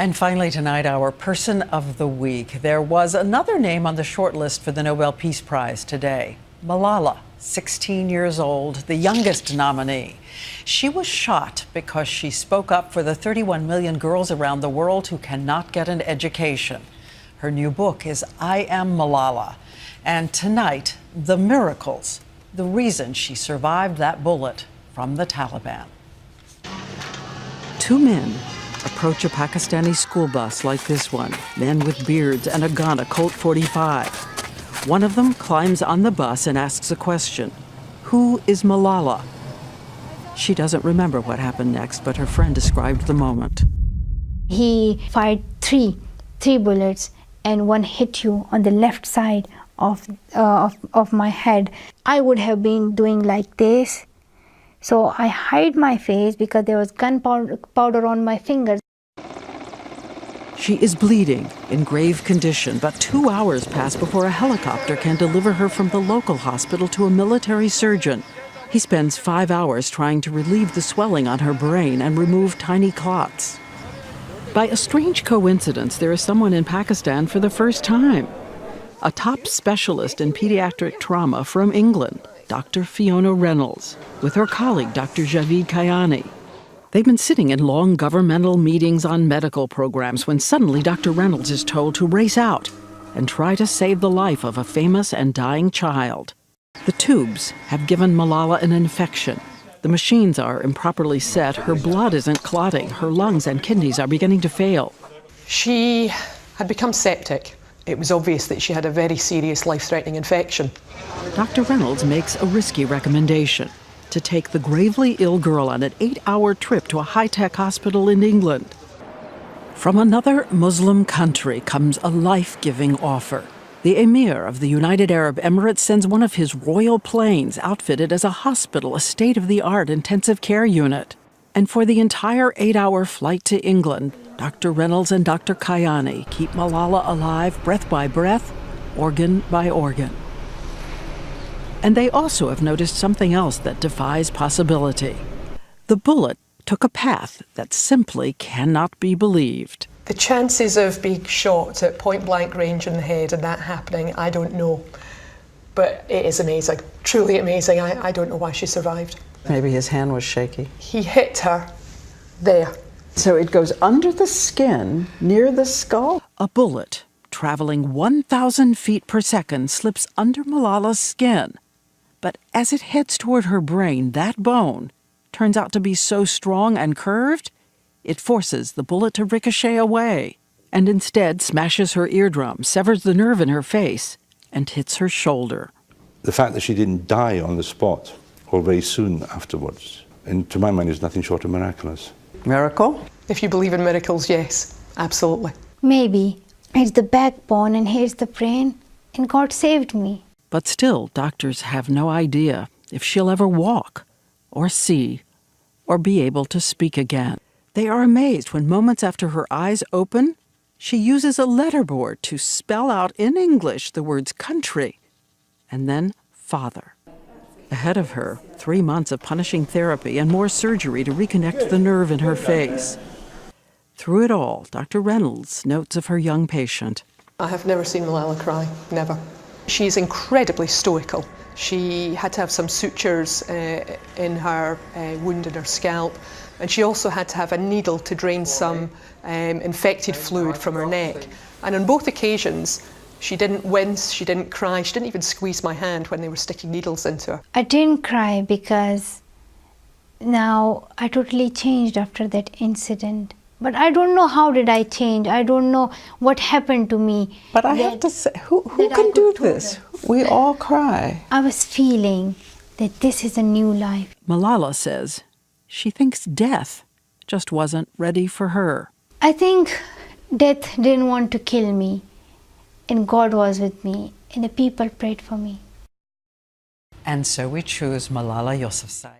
And finally tonight, our Person of the Week. There was another name on the short list for the Nobel Peace Prize today. Malala, 16 years old, the youngest nominee. She was shot because she spoke up for the 31 million girls around the world who cannot get an education. Her new book is I Am Malala. And tonight, the miracles, the reason she survived that bullet from the Taliban. Two men approach a Pakistani school bus like this one, men with beards and a gun, a Colt 45. One of them climbs on the bus and asks a question. Who is Malala? She doesn't remember what happened next, but her friend described the moment. He fired three bullets, and one hit you on the left side of my head. I would have been doing like this. So I hide my face because there was gunpowder on my fingers. She is bleeding, in grave condition, but 2 hours pass before a helicopter can deliver her from the local hospital to a military surgeon. He spends 5 hours trying to relieve the swelling on her brain and remove tiny clots. By a strange coincidence, there is someone in Pakistan for the first time. A top specialist in pediatric trauma from England, Dr. Fiona Reynolds, with her colleague, Dr. Javid Kayani. They've been sitting in long governmental meetings on medical programs when suddenly Dr. Reynolds is told to race out and try to save the life of a famous and dying child. The tubes have given Malala an infection. The machines are improperly set, her blood isn't clotting, her lungs and kidneys are beginning to fail. She had become septic. It was obvious that she had a very serious life-threatening infection. Dr. Reynolds makes a risky recommendation to take the gravely ill girl on an 8-hour trip to a high-tech hospital in England. From another Muslim country comes a life-giving offer. The Emir of the United Arab Emirates sends one of his royal planes outfitted as a hospital, a state-of-the-art intensive care unit. And for the entire 8-hour flight to England, Dr. Reynolds and Dr. Kayani keep Malala alive breath by breath, organ by organ. And they also have noticed something else that defies possibility. The bullet took a path that simply cannot be believed. The chances of being shot at point-blank range in the head and that happening, I don't know. But it is amazing, truly amazing. I don't know why she survived. Maybe his hand was shaky. He hit her there. So it goes under the skin, near the skull? A bullet traveling 1,000 feet per second slips under Malala's skin. But as it heads toward her brain, that bone turns out to be so strong and curved, it forces the bullet to ricochet away and instead smashes her eardrum, severs the nerve in her face, and hits her shoulder. The fact that she didn't die on the spot or very soon afterwards, and to my mind, is nothing short of miraculous. Miracle? If you believe in miracles, yes, absolutely. Maybe it's the backbone and here's the brain, and God saved me. But still, doctors have no idea if she'll ever walk or see or be able to speak again. They are amazed when moments after her eyes open, she uses a letterboard to spell out in English the words country and then father. Ahead of her, 3 months of punishing therapy and more surgery to reconnect the nerve in her face. Through it all, Dr. Reynolds notes of her young patient. I have never seen Malala cry, never. She's incredibly stoical. She had to have some sutures in her wound in her scalp, and she also had to have a needle to drain some infected fluid from her neck. And on both occasions, she didn't wince, she didn't cry, she didn't even squeeze my hand when they were sticking needles into her. I didn't cry because now I totally changed after that incident. But I don't know how did I change. I don't know what happened to me. But I have to say, who can do this? We all cry. I was feeling that this is a new life. Malala says she thinks death just wasn't ready for her. I think death didn't want to kill me, and God was with me, and the people prayed for me. And so we choose Malala Yousafzai.